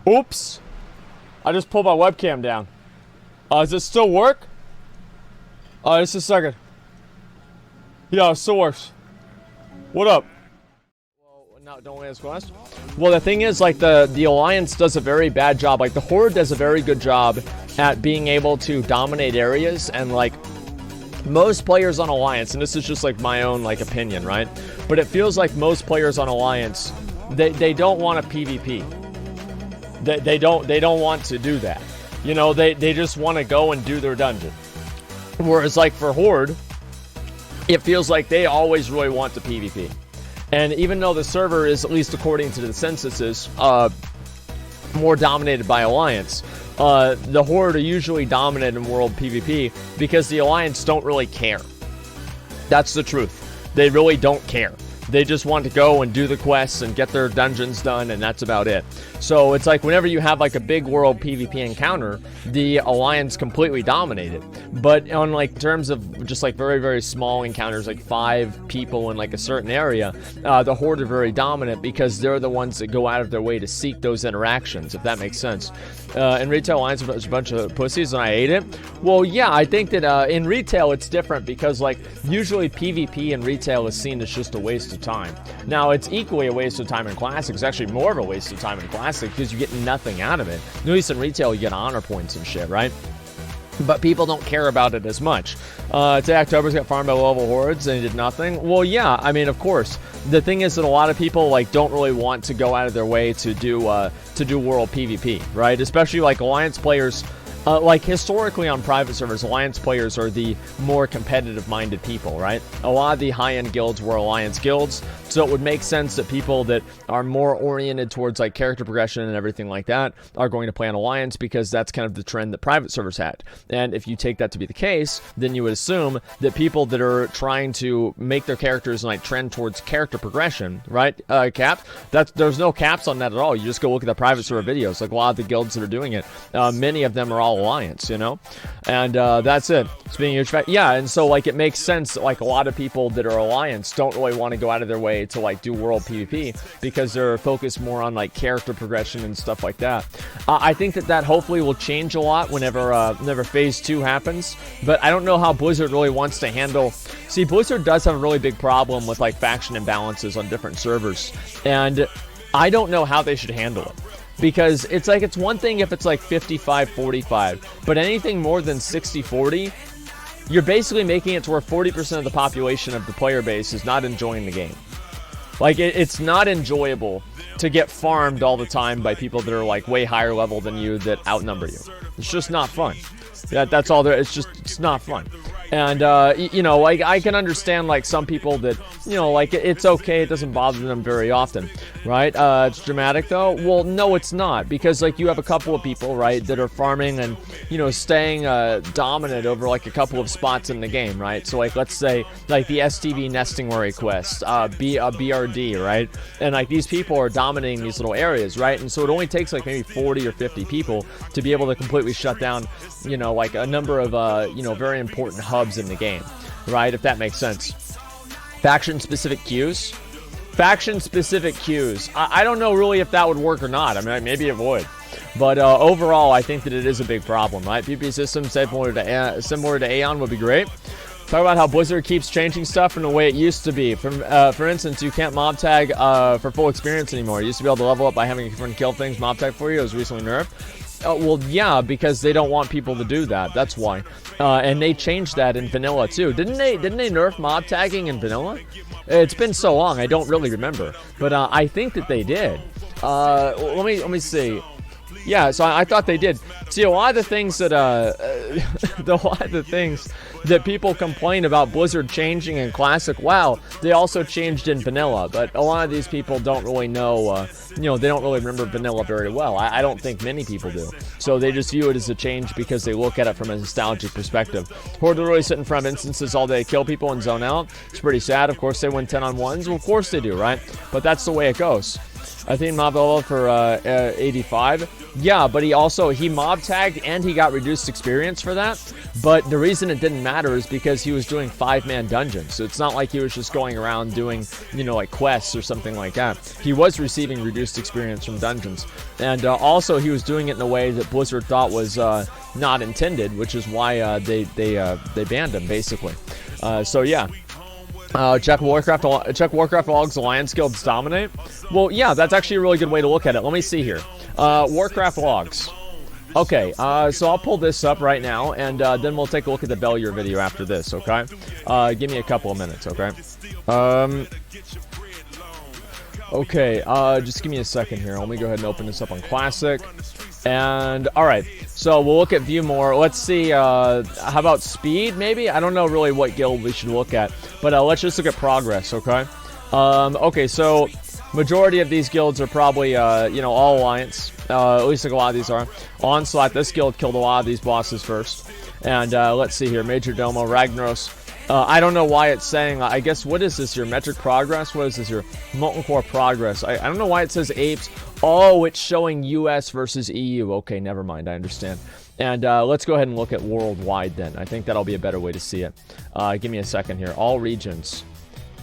Oops. I just pulled my webcam down. Does it still work? Just a second. Yeah, it still works. What up? Well, no, don't ask questions. Well, the thing is, like, the Alliance does a very bad job. Like, the Horde does a very good job at being able to dominate areas, and, like, most players on Alliance, and this is just, like, my own, like, opinion, right? But it feels like most players on Alliance, they don't want a PvP. They don't want to do that. You know, they just want to go and do their dungeon. Whereas, like, for Horde, it feels like they always really want the PvP. And even though the server is, at least according to the censuses, more dominated by Alliance, the Horde are usually dominant in world PvP because the Alliance don't really care. That's the truth. They really don't care. They just want to go and do the quests and get their dungeons done, and that's about it. So it's like whenever you have like a big world PvP encounter, the Alliance completely dominated. But on like terms of just like very, very small encounters, like 5 people in like a certain area, the Horde are very dominant because they're the ones that go out of their way to seek those interactions, if that makes sense. In retail, Alliance was a bunch of pussies and I ate it. Well, yeah, I think that in retail it's different because like usually PvP in retail is seen as just a waste of time. Now, it's equally a waste of time in Classic. It's actually more of a waste of time in Classic because you get nothing out of it. At least in retail, you get honor points and shit, right? But people don't care about it as much. Today, October's got farmed by level hordes and he did nothing. Well, yeah, I mean, of course. The thing is that a lot of people like don't really want to go out of their way to do world PvP, right? Especially like Alliance players. Like historically on private servers, Alliance players are the more competitive-minded people, right? A lot of the high-end guilds were Alliance guilds, so it would make sense that people that are more oriented towards like character progression and everything like that are going to play on Alliance because that's kind of the trend that private servers had. And if you take that to be the case, then you would assume that people that are trying to make their characters like trend towards character progression, right? Caps? There's no caps on that at all. You just go look at the private server videos. Like a lot of the guilds that are doing it, many of them are all Alliance, you know, and that's it. It's being a huge fact. Yeah, and so like it makes sense that like a lot of people that are Alliance don't really want to go out of their way to like do world PvP because they're focused more on like character progression and stuff like that. I think that hopefully will change a lot whenever phase 2 happens, but I don't know how Blizzard really wants to handle. See, Blizzard does have a really big problem with like faction imbalances on different servers, and I don't know how they should handle it. Because it's like, it's one thing if it's like 55-45, but anything more than 60-40, you're basically making it to where 40% of the population of the player base is not enjoying the game. Like, it's not enjoyable to get farmed all the time by people that are like way higher level than you that outnumber you. It's just not fun. That's all there. It's not fun. And, you know, like, I can understand, like, some people that, you know, like, it's okay, it doesn't bother them very often, right? It's dramatic, though? Well, no, it's not, because, like, you have a couple of people, right, that are farming and, you know, staying dominant over, like, a couple of spots in the game, right? So, like, let's say, like, the STV nesting worry quest, BRD, right? And, like, these people are dominating these little areas, right? And so it only takes, like, maybe 40 or 50 people to be able to completely shut down, you know, like, a number of, you know, very important hubs in the game, right? If that makes sense. Faction-specific queues? Faction-specific queues. I don't know really if that would work or not. I mean, maybe it would. But overall, I think that it is a big problem, right? PvP systems similar to Aeon would be great. Talk about how Blizzard keeps changing stuff from the way it used to be. For instance, you can't mob tag for full experience anymore. You used to be able to level up by having a friend kill things, mob tag for you. It was recently nerfed. Well, yeah, because they don't want people to do that. That's why. And they changed that in vanilla too. Didn't they nerf mob tagging in vanilla? It's been so long, I don't really remember. But I think that they did. Let me see. Yeah, so I thought they did. See, a lot of the things that people complain about Blizzard changing in Classic WoW, they also changed in Vanilla. But a lot of these people don't really know, you know, they don't really remember Vanilla very well. I don't think many people do. So they just view it as a change because they look at it from a nostalgic perspective. Horde really sit in front of instances all day, kill people and zone out. It's pretty sad. Of course, they win 10-on-1s. Well, of course they do, right? But that's the way it goes. I think mob level for 85. Yeah, but he mob tagged and he got reduced experience for that. But the reason it didn't matter is because he was doing 5-man dungeons. So it's not like he was just going around doing, like quests or something like that. He was receiving reduced experience from dungeons. And also he was doing it in a way that Blizzard thought was not intended, which is why they banned him, basically. So yeah. Check Warcraft logs, Alliance guilds dominate. Well, yeah, that's actually a really good way to look at it. Let me see here. Warcraft logs. Okay, so I'll pull this up right now, and then we'll take a look at the Bellier video after this, okay? Give me a couple of minutes, okay? Just give me a second here. Let me go ahead and open this up on Classic. And, alright, so we'll look at view more. Let's see, how about speed, maybe? I don't know really what guild we should look at, but let's just look at progress, okay? Okay, so majority of these guilds are probably, all Alliance. At least like a lot of these are. Onslaught, this guild killed a lot of these bosses first. And, let's see here, Major Domo, Ragnaros. I don't know why it's saying, I guess, what is this here? Metric progress? What is this here? Molten Core progress. I don't know why it says apes. Oh, it's showing US versus EU. Okay, never mind. I understand. And let's go ahead and look at worldwide then. I think that'll be a better way to see it. Give me a second here. All regions.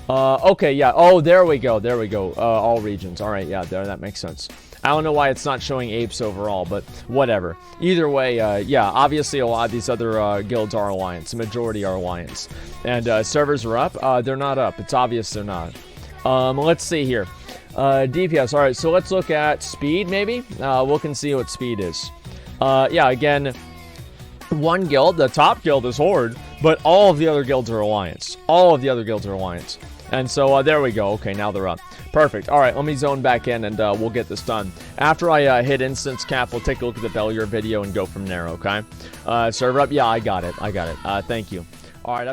Okay, yeah. Oh, there we go. There we go. All regions. All right, yeah, that makes sense. I don't know why it's not showing apes overall, but whatever. Either way, yeah, obviously a lot of these other guilds are Alliance. The majority are Alliance. And servers are up. They're not up. It's obvious they're not. Let's see here. DPS. All right, so let's look at speed, maybe. Look and see what speed is. Yeah, again, one guild, the top guild is Horde, but all of the other guilds are Alliance. All of the other guilds are Alliance. And so there we go. Okay, now they're up. Perfect. All right, let me zone back in and we'll get this done. After I hit instance cap, we'll take a look at the Bellier video and go from there, okay? Server up? Yeah, I got it. Thank you. All right.